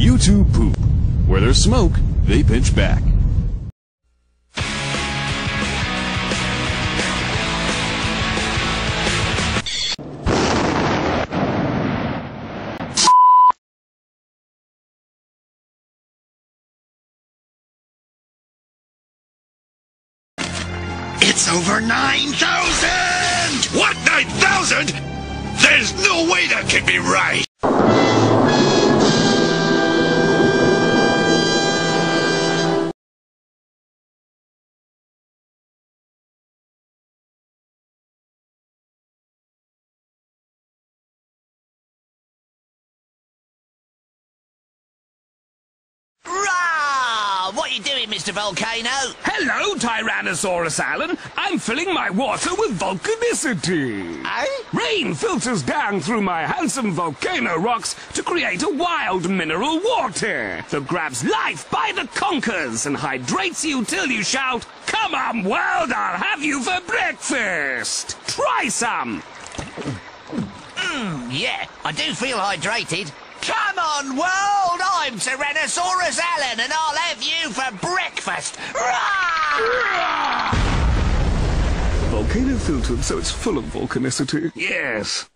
YouTube poop. Where there's smoke, they pinch back. It's over 9,000! What, 9,000? There's no way that can be right! What are you doing, Mr. Volcano? Hello, Tyrannosaurus Alan. I'm filling my water with volcanicity. Eh? Rain filters down through my handsome volcano rocks to create a wild mineral water that grabs life by the conkers and hydrates you till you shout, "Come on, world, I'll have you for breakfast!" Try some! Yeah, I do feel hydrated. Come on, world! I'm Tyrannosaurus Alan, and I'll have you for breakfast! Volcano filtered so it's full of volcanicity. Yes.